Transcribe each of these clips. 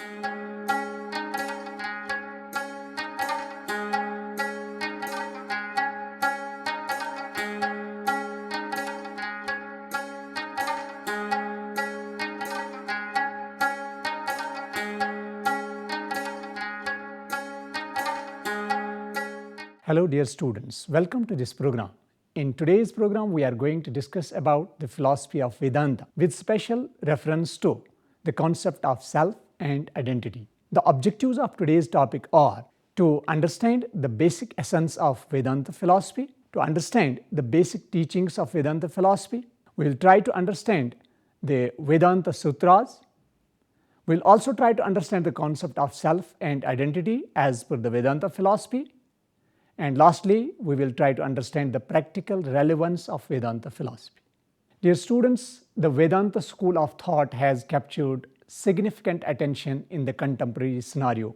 Hello dear students, welcome to this program. In today's program, we are going to discuss about the philosophy of Vedanta with special reference to the concept of self and identity. The objectives of today's topic are to understand the basic essence of Vedanta philosophy, to understand the basic teachings of Vedanta philosophy. We will try to understand the Vedanta Sutras. We will also try to understand the concept of self and identity as per the Vedanta philosophy. And lastly, we will try to understand the practical relevance of Vedanta philosophy. Dear students, the Vedanta school of thought has captured significant attention in the contemporary scenario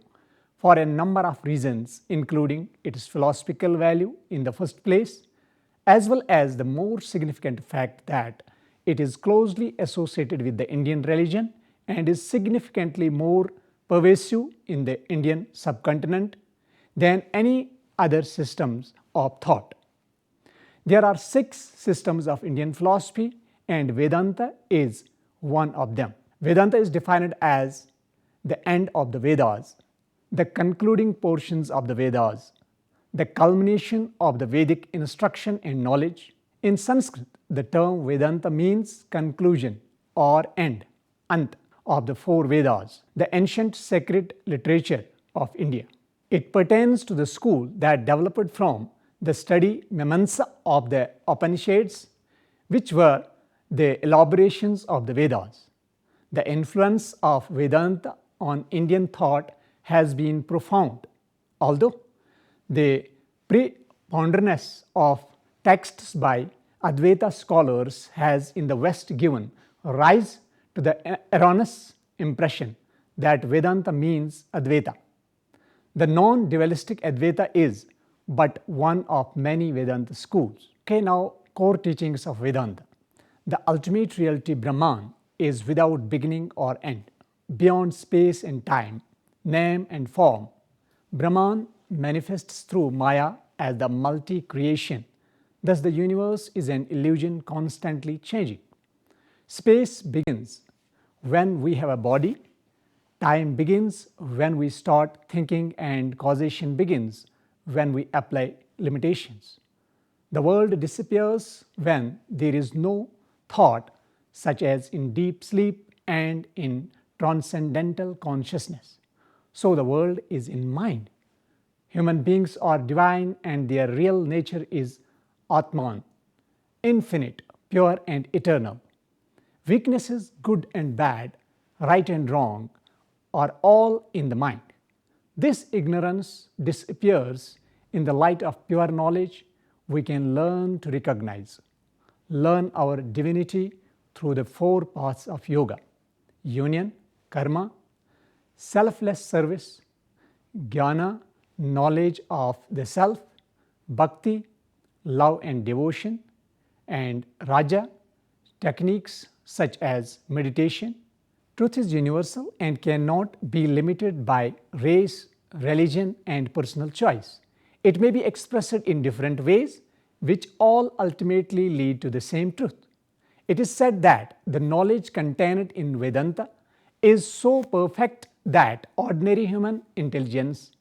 for a number of reasons, including its philosophical value in the first place, as well as the more significant fact that it is closely associated with the Indian religion and is significantly more pervasive in the Indian subcontinent than any other systems of thought. There are 6 systems of Indian philosophy and Vedanta is one of them. Vedanta is defined as the end of the Vedas, the concluding portions of the Vedas, the culmination of the Vedic instruction and knowledge. In Sanskrit, the term Vedanta means conclusion or end, ant, of the 4 Vedas, the ancient sacred literature of India. It pertains to the school that developed from the study Mimamsa of the Upanishads, which were the elaborations of the Vedas. The influence of Vedanta on Indian thought has been profound, although the preponderance of texts by Advaita scholars has in the West given rise to the erroneous impression that Vedanta means Advaita. The non-dualistic Advaita is but one of many Vedanta schools. Okay, now core teachings of Vedanta. The ultimate reality Brahman is without beginning or end, beyond space and time, name and form. Brahman manifests through Maya as the multi-creation. Thus the universe is an illusion constantly changing. Space begins when we have a body. Time begins when we start thinking and causation begins when we apply limitations. The world disappears when there is no thought, such as in deep sleep and in transcendental consciousness. So the world is in mind. Human beings are divine and their real nature is Atman, infinite, pure and eternal. Weaknesses, good and bad, right and wrong, are all in the mind. This ignorance disappears in the light of pure knowledge. We can learn to recognize, learn our divinity through the 4 paths of yoga: union, karma, selfless service, jnana, knowledge of the self, bhakti, love and devotion, and raja, techniques such as meditation. Truth is universal and cannot be limited by race, religion, and personal choice. It may be expressed in different ways, which all ultimately lead to the same truth. It is said that the knowledge contained in Vedanta is so perfect that ordinary human intelligence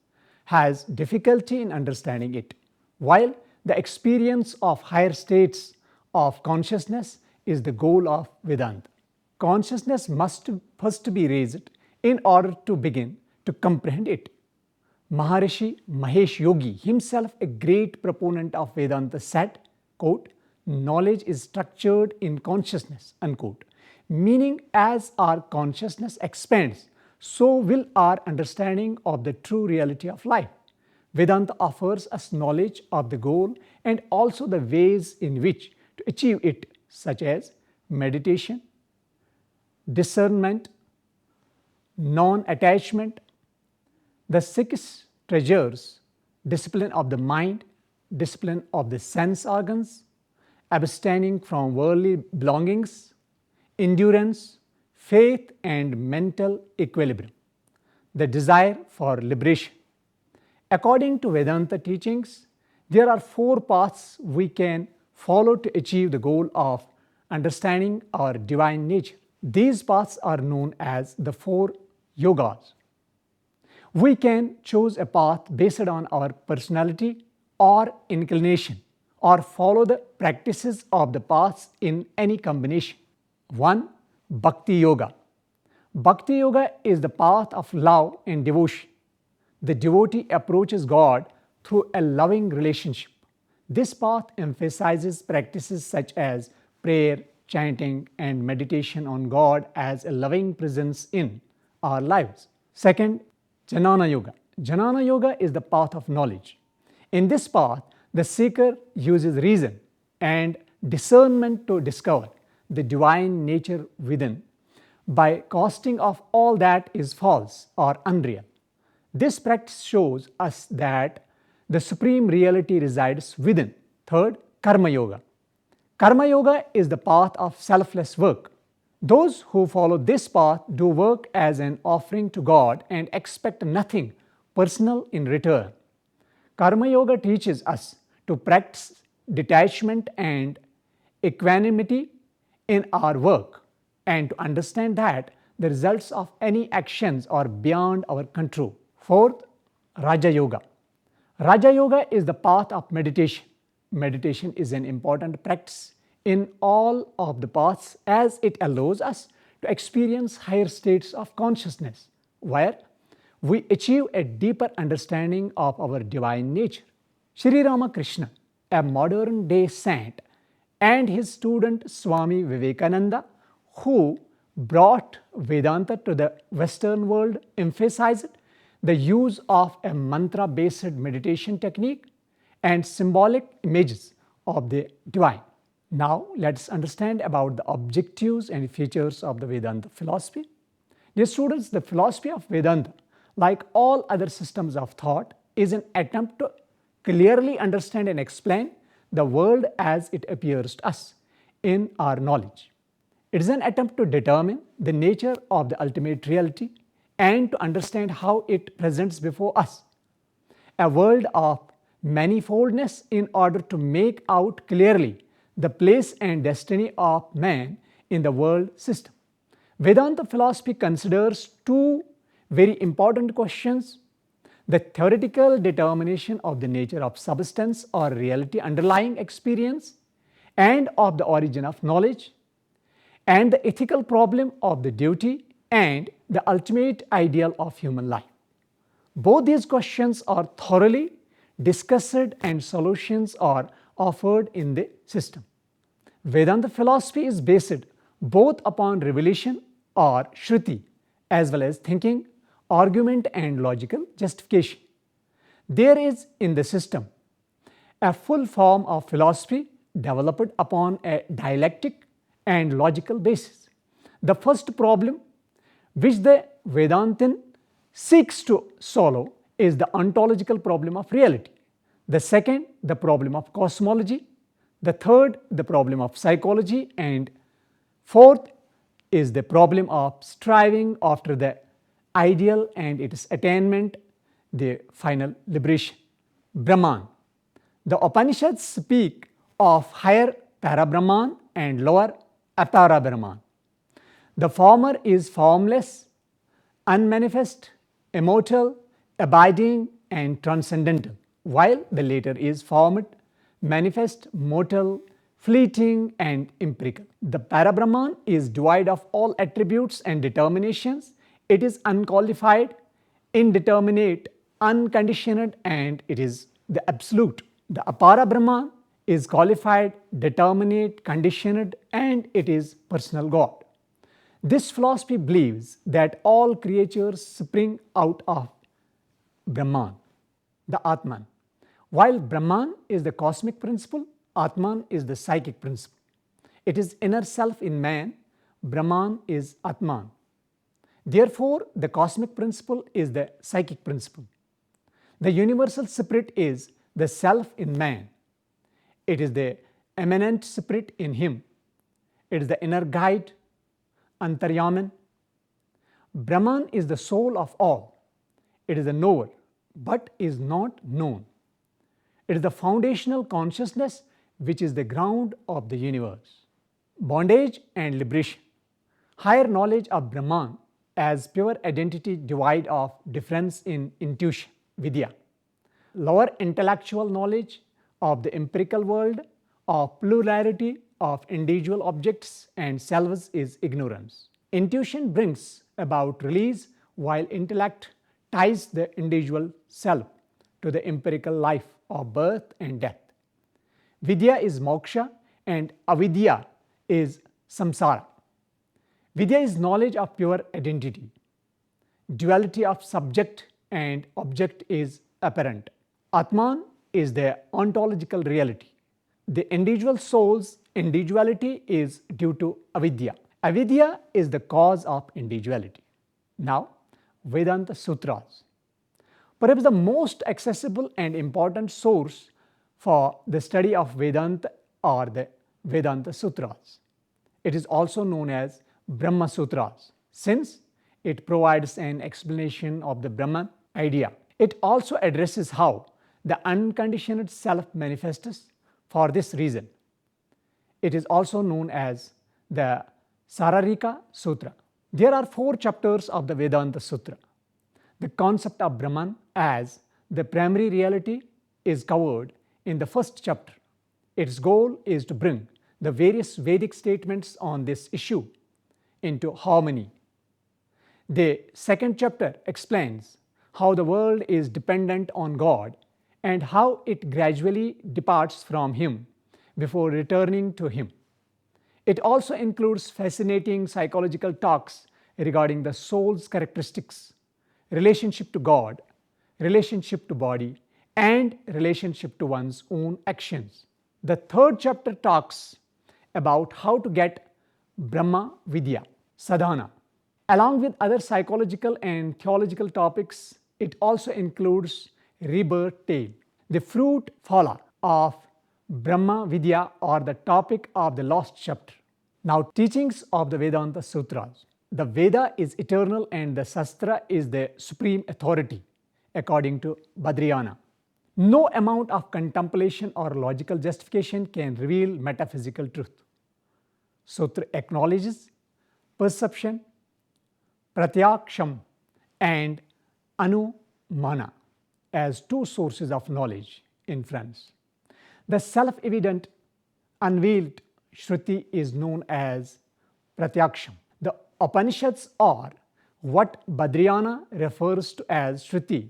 has difficulty in understanding it, while the experience of higher states of consciousness is the goal of Vedanta. Consciousness must first be raised in order to begin to comprehend it. Maharishi Mahesh Yogi, himself a great proponent of Vedanta, said, quote, "Knowledge is structured in consciousness," unquote, meaning as our consciousness expands, so will our understanding of the true reality of life. Vedanta offers us knowledge of the goal and also the ways in which to achieve it, such as meditation, discernment, non-attachment, the 6 treasures: discipline of the mind, discipline of the sense organs, abstaining from worldly belongings, endurance, faith and mental equilibrium. the desire for liberation. According to Vedanta teachings, there are 4 paths we can follow to achieve the goal of understanding our divine nature. These paths are known as the 4 yogas. We can choose a path based on our personality or inclination, or follow the practices of the paths in any combination. 1. Bhakti Yoga. Bhakti Yoga is the path of love and devotion. The devotee approaches God through a loving relationship. This path emphasizes practices such as prayer, chanting, and meditation on God as a loving presence in our lives. 2. Jnana Yoga. Jnana Yoga is the path of knowledge. In this path, the seeker uses reason and discernment to discover the divine nature within by casting off all that is false or unreal. This practice shows us that the supreme reality resides within. 3. Karma Yoga. Karma Yoga is the path of selfless work. Those who follow this path do work as an offering to God and expect nothing personal in return. Karma Yoga teaches us to practice detachment and equanimity in our work, and to understand that the results of any actions are beyond our control. 4. Raja Yoga. Raja Yoga is the path of meditation. Meditation is an important practice in all of the paths, as it allows us to experience higher states of consciousness, where we achieve a deeper understanding of our divine nature. Sri Ramakrishna, a modern day saint, and his student Swami Vivekananda, who brought Vedanta to the Western world, emphasized the use of a mantra-based meditation technique and symbolic images of the divine. Now, let's understand about the objectives and features of the Vedanta philosophy. Dear students, the philosophy of Vedanta, like all other systems of thought, is an attempt to clearly understand and explain the world as it appears to us in our knowledge. It is an attempt to determine the nature of the ultimate reality and to understand how it presents before us a world of manifoldness in order to make out clearly the place and destiny of man in the world system. Vedanta philosophy considers 2 very important questions: the theoretical determination of the nature of substance or reality underlying experience and of the origin of knowledge, and the ethical problem of the duty and the ultimate ideal of human life. Both these questions are thoroughly discussed and solutions are offered in the system. Vedanta philosophy is based both upon revelation or Shruti, as well as thinking, argument, and logical justification. There is in the system a full form of philosophy developed upon a dialectic and logical basis. The first problem which the Vedantin seeks to solve is the ontological problem of reality. The second, the problem of cosmology. The third, the problem of psychology. And fourth is the problem of striving after the ideal and its attainment, the final liberation. Brahman. The Upanishads speak of higher Parabrahman and lower Aparabrahman. The former is formless, unmanifest, immortal, abiding, and transcendental, while the later is formed, manifest, mortal, fleeting, and empirical. The Parabrahman is devoid of all attributes and determinations. It is unqualified, indeterminate, unconditioned, and it is the absolute. The Aparabrahman is qualified, determinate, conditioned, and it is personal God. This philosophy believes that all creatures spring out of Brahman, the Atman. While Brahman is the cosmic principle, Atman is the psychic principle. It is inner self in man, Brahman is Atman. Therefore, the cosmic principle is the psychic principle. The universal spirit is the self in man. It is the eminent spirit in him. It is the inner guide, Antaryaman. Brahman is the soul of all. It is a knower, but is not known. It is the foundational consciousness which is the ground of the universe. Bondage and liberation. Higher knowledge of Brahman as pure identity devoid of difference in intuition, vidya. Lower intellectual knowledge of the empirical world, of plurality of individual objects and selves is ignorance. Intuition brings about release, while intellect ties the individual self to the empirical life of birth and death. Vidya is moksha and avidya is samsara. Vidya is knowledge of pure identity. Duality of subject and object is apparent. Atman is the ontological reality. The individual soul's individuality is due to avidya. Avidya is the cause of individuality. Now, Vedanta Sutras. Perhaps the most accessible and important source for the study of Vedanta are the Vedanta Sutras. It is also known as Brahma Sutras, since it provides an explanation of the Brahman idea. It also addresses how the unconditioned self manifests. For this reason, it is also known as the Sararika Sutra. There are 4 chapters of the Vedanta Sutra. The concept of Brahman as the primary reality is covered in the first chapter. Its goal is to bring the various Vedic statements on this issue into harmony. The second chapter explains how the world is dependent on God and how it gradually departs from Him before returning to Him. It also includes fascinating psychological talks regarding the soul's characteristics, relationship to God, relationship to body, and relationship to one's own actions. The third chapter talks about how to get Brahma Vidya, sadhana. Along with other psychological and theological topics, it also includes rebirth tale. The fruit phala of Brahma Vidya are the topic of the last chapter. Now, teachings of the Vedanta Sutras. The Veda is eternal and the Shastra is the supreme authority, according to Badriyana. No amount of contemplation or logical justification can reveal metaphysical truth. Sutra acknowledges perception, pratyaksham, and anumana as 2 sources of knowledge in France. The self-evident unveiled Shruti is known as pratyaksham. The Upanishads are what Badriyana refers to as Shruti,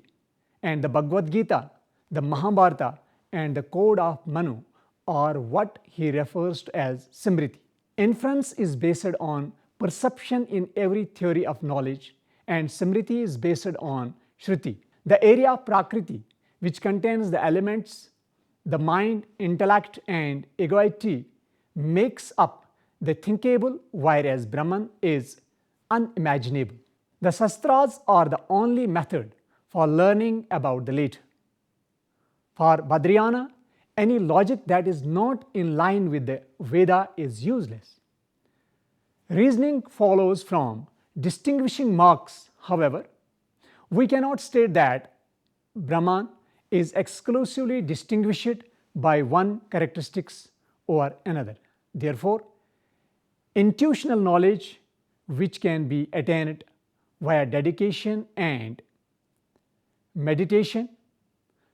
and the Bhagavad Gita, the Mahabharata, and the Code of Manu are what he refers to as Simriti. Inference is based on perception in every theory of knowledge, and Simriti is based on Shruti. The area of Prakriti, which contains the elements, the mind, intellect, and egoity, makes up the thinkable, whereas Brahman is unimaginable. The Shastras are the only method for learning about the later. For Badriyana, any logic that is not in line with the Veda is useless. Reasoning follows from distinguishing marks. However, we cannot state that Brahman is exclusively distinguished by one characteristics over another. Therefore, intuitional knowledge, which can be attained via dedication and meditation,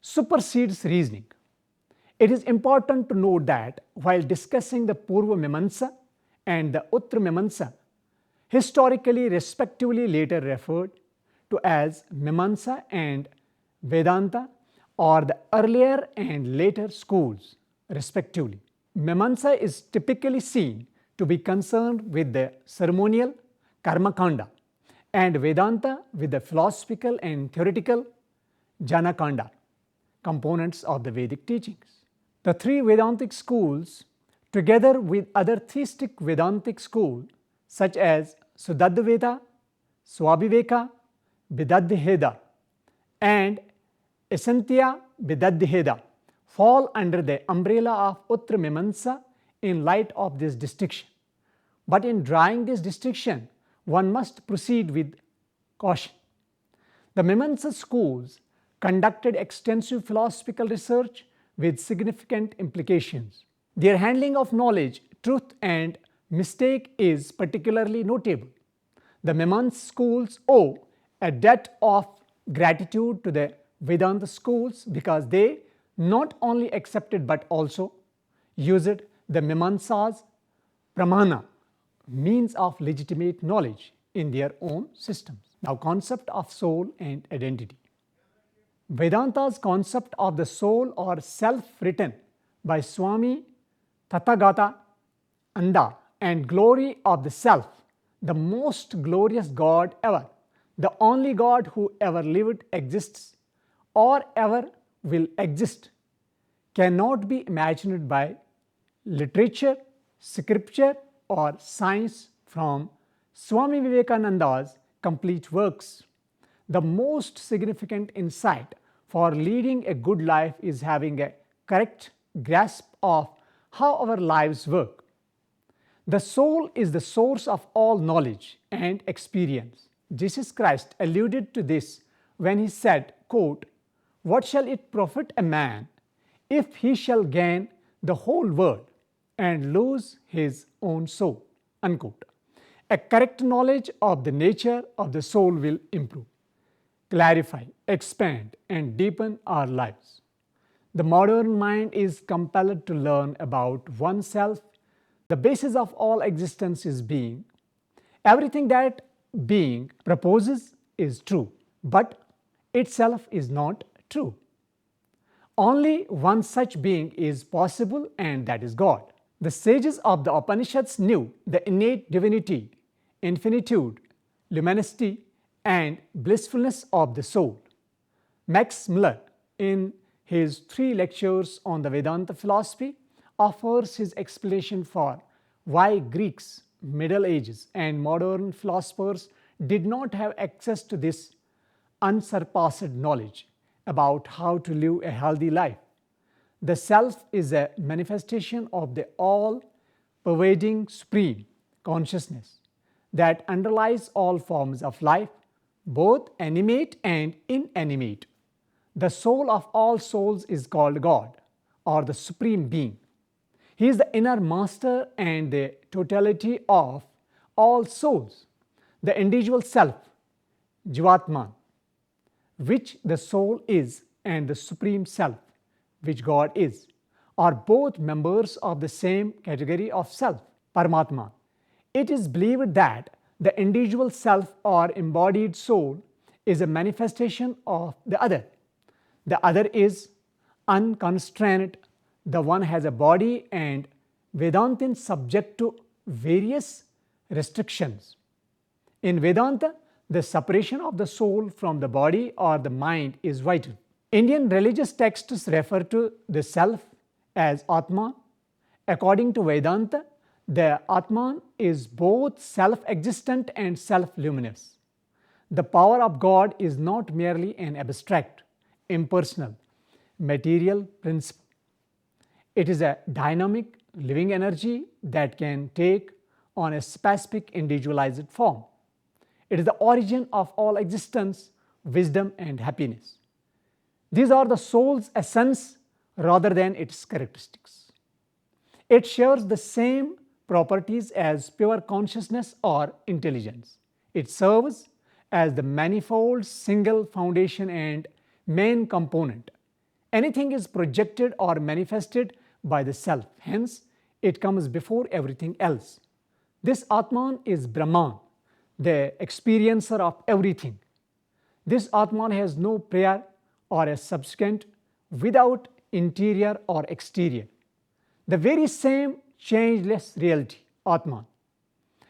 supersedes reasoning. It is important to note that while discussing the Purva Mimamsa and the Uttar Mimamsa, historically respectively later referred to as Mimamsa and Vedanta, or the earlier and later schools respectively. Mimamsa is typically seen to be concerned with the ceremonial karma kanda, and Vedanta with the philosophical and theoretical jnana kanda components of the Vedic teachings. The 3 Vedantic schools, together with other theistic Vedantic schools such as Sudaddhaveda, Swabhiveka, Vidaddhiheda, and Asantya Vidaddhiheda, fall under the umbrella of Uttar Mimamsa in light of this distinction. But in drawing this distinction, one must proceed with caution. The Mimamsa schools conducted extensive philosophical research with significant implications. Their handling of knowledge, truth, and mistake is particularly notable. The Mimamsa schools owe a debt of gratitude to the Vedanta schools because they not only accepted but also used the Mimamsa's pramana, means of legitimate knowledge, in their own systems. Now, concept of soul and identity. Vedanta's concept of the soul or self, written by Swami Tathagata Anda, and glory of the self, the most glorious God ever, the only God who ever lived, exists, or ever will exist, cannot be imagined by literature, scripture, or science. From Swami Vivekananda's complete works, the most significant insight for leading a good life is having a correct grasp of how our lives work. The soul is the source of all knowledge and experience. Jesus Christ alluded to this when he said, quote, "What shall it profit a man if he shall gain the whole world and lose his own soul?" Unquote. A correct knowledge of the nature of the soul will improve, clarify, expand, and deepen our lives. The modern mind is compelled to learn about oneself. The basis of all existence is being. Everything that being proposes is true, but itself is not true. Only one such being is possible, and that is God. The sages of the Upanishads knew the innate divinity, infinitude, luminosity, and blissfulness of the soul. Max Muller, in his 3 lectures on the Vedanta philosophy, offers his explanation for why Greeks, Middle Ages, and modern philosophers did not have access to this unsurpassed knowledge about how to live a healthy life. The self is a manifestation of the all-pervading supreme consciousness that underlies all forms of life, both animate and inanimate. The soul of all souls is called God, or the Supreme Being. He is the inner master and the totality of all souls. The individual self, Jivatman, which the soul is, and the Supreme Self, which God is, are both members of the same category of self, Paramatma. It is believed that the individual self or embodied soul is a manifestation of the other. The other is unconstrained. The one has a body, and Vedantins subject to various restrictions. In Vedanta, the separation of the soul from the body or the mind is vital. Indian religious texts refer to the self as Atman. According to Vedanta, the Atman is both self-existent and self-luminous. The power of God is not merely an abstract, impersonal, material principle. It is a dynamic, living energy that can take on a specific individualized form. It is the origin of all existence, wisdom, and happiness. These are the soul's essence rather than its characteristics. It shares the same properties as pure consciousness or intelligence. It serves as the manifold single foundation and main component. Anything is projected or manifested by the self, hence it comes before everything else. This Atman is Brahman, the experiencer of everything. This Atman has no prior or a subsequent, without interior or exterior. The very same changeless reality, Atman,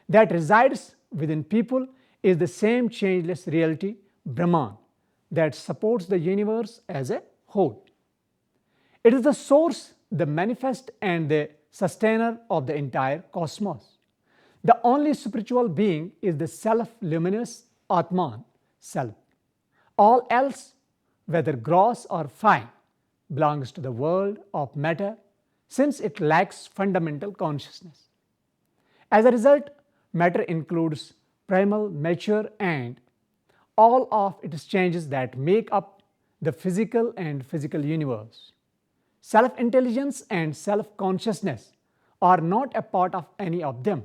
that resides within people is the same changeless reality, Brahman, that supports the universe as a whole. It is the source, the manifest, and the sustainer of the entire cosmos. The only spiritual being is the self-luminous Atman, self. All else, whether gross or fine, belongs to the world of matter, since it lacks fundamental consciousness. As a result, matter includes primal, mature, and all of its changes that make up the physical and physical universe. Self-intelligence and self-consciousness are not a part of any of them.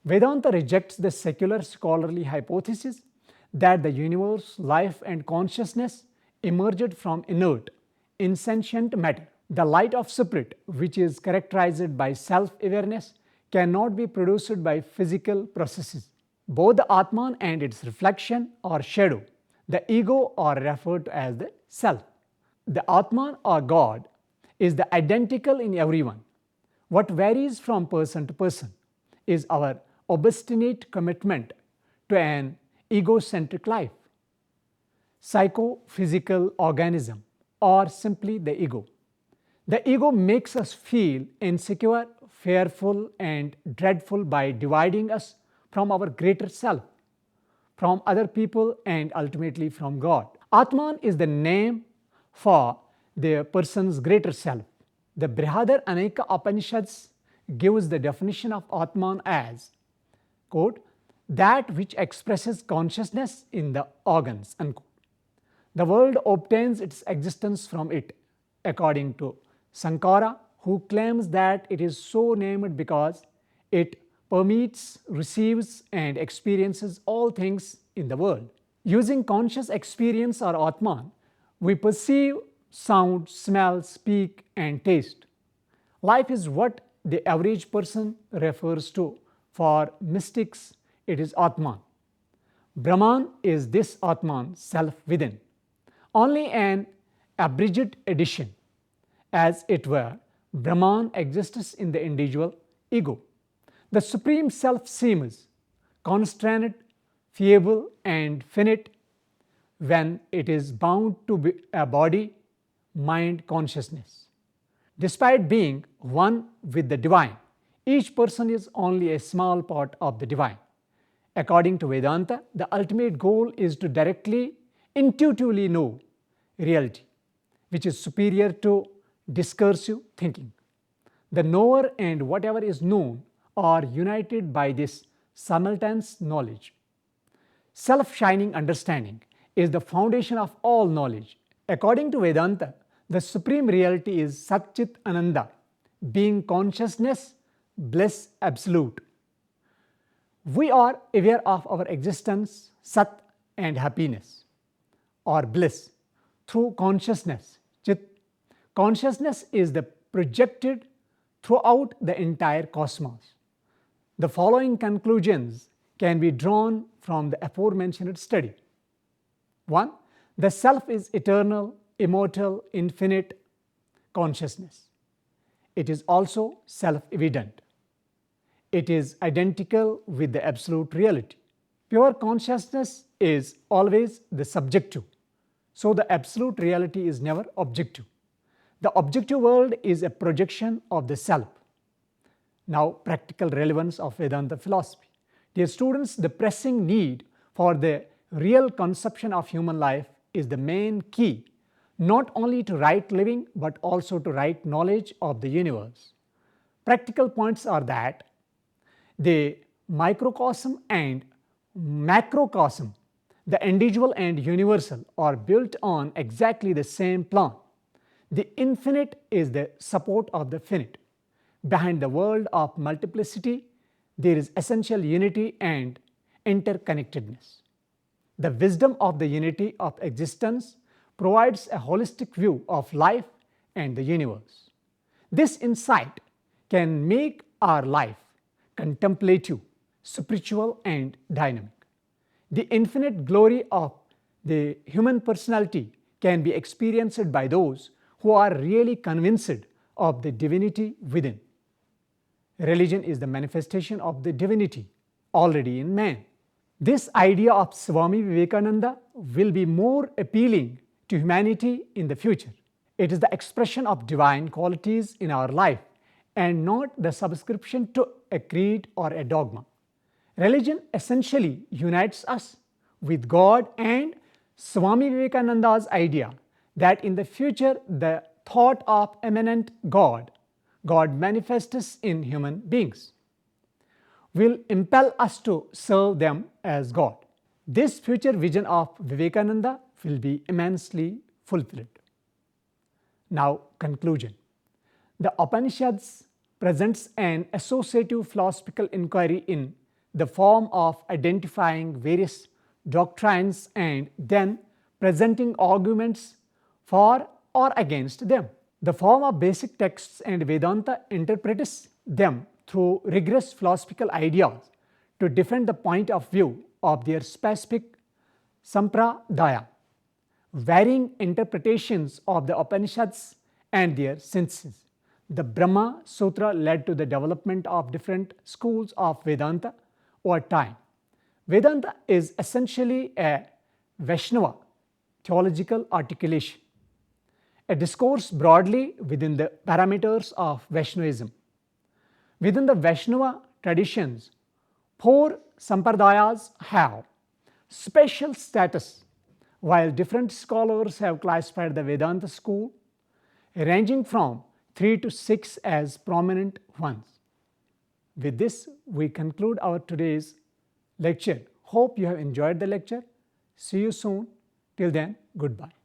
Vedanta rejects the secular scholarly hypothesis that the universe, life, and consciousness emerged from inert, insentient matter. The light of spirit, which is characterized by self-awareness, cannot be produced by physical processes. Both the Atman and its reflection or shadow, the ego, are referred to as the self. The Atman or God is the identical in everyone. What varies from person to person is our obstinate commitment to an egocentric life, psychophysical organism, or simply the ego. The ego makes us feel insecure, fearful, and dreadful by dividing us from our greater self, from other people, and ultimately from God. Atman is the name for the person's greater self. The Brihadar Aneka Upanishads gives the definition of Atman as, quote, that which expresses consciousness in the organs, unquote. The world obtains its existence from it, according to Sankara, who claims that it is so named because it permeates, receives, and experiences all things in the world. Using conscious experience or Atman, we perceive, sound, smell, speak, and taste. Life is what the average person refers to. For mystics, it is Atman. Brahman is this Atman, self within. Only an abridged edition, as it were, Brahman exists in the individual ego. The Supreme Self seems constrained, feeble, and finite when it is bound to a body, mind, consciousness. Despite being one with the divine, each person is only a small part of the divine. According to Vedanta, the ultimate goal is to directly, intuitively know reality, which is superior to discursive thinking. The knower and whatever is known are united by this simultaneous knowledge. Self-shining understanding is the foundation of all knowledge. According to Vedanta, the supreme reality is Satchit Ananda, being consciousness, bliss absolute. We are aware of our existence, Sat, and happiness or bliss through consciousness, Chit. Consciousness is the projected throughout the entire cosmos. The following conclusions can be drawn from the aforementioned study. 1. The self is eternal, immortal, infinite consciousness. It is also self-evident. It is identical with the absolute reality. Pure consciousness is always the subjective, so the absolute reality is never objective. The objective world is a projection of the self. Now, practical relevance of Vedanta philosophy. Dear students, the pressing need for the real conception of human life is the main key, not only to right living but also to right knowledge of the universe. Practical points are that the microcosm and macrocosm, the individual and universal, are built on exactly the same plan. The infinite is the support of the finite. Behind the world of multiplicity, there is essential unity and interconnectedness. The wisdom of the unity of existence provides a holistic view of life and the universe. This insight can make our life contemplative, spiritual, and dynamic. The infinite glory of the human personality can be experienced by those who are really convinced of the divinity within. Religion is the manifestation of the divinity already in man. This idea of Swami Vivekananda will be more appealing to humanity in the future. It is the expression of divine qualities in our life and not the subscription to a creed or a dogma. Religion essentially unites us with God, and Swami Vivekananda's idea that in the future the thought of immanent God manifests in human beings, will impel us to serve them as God. this future vision of Vivekananda will be immensely fulfilled. Now, conclusion. The Upanishads presents an associative philosophical inquiry in the form of identifying various doctrines and then presenting arguments for or against them. The form of basic texts, and Vedanta interprets them through rigorous philosophical ideas to defend the point of view of their specific sampradaya. Varying interpretations of the Upanishads and their synthesis. The Brahma Sutra led to the development of different schools of Vedanta over time. Vedanta is essentially a Vaishnava theological articulation, a discourse broadly within the parameters of Vaishnavism. Within the Vaishnava traditions, 4 sampradayas have special status, while different scholars have classified the Vedanta school ranging from 3 to 6 as prominent ones. With this, we conclude our today's lecture. Hope you have enjoyed the lecture. See you soon. Till then, goodbye.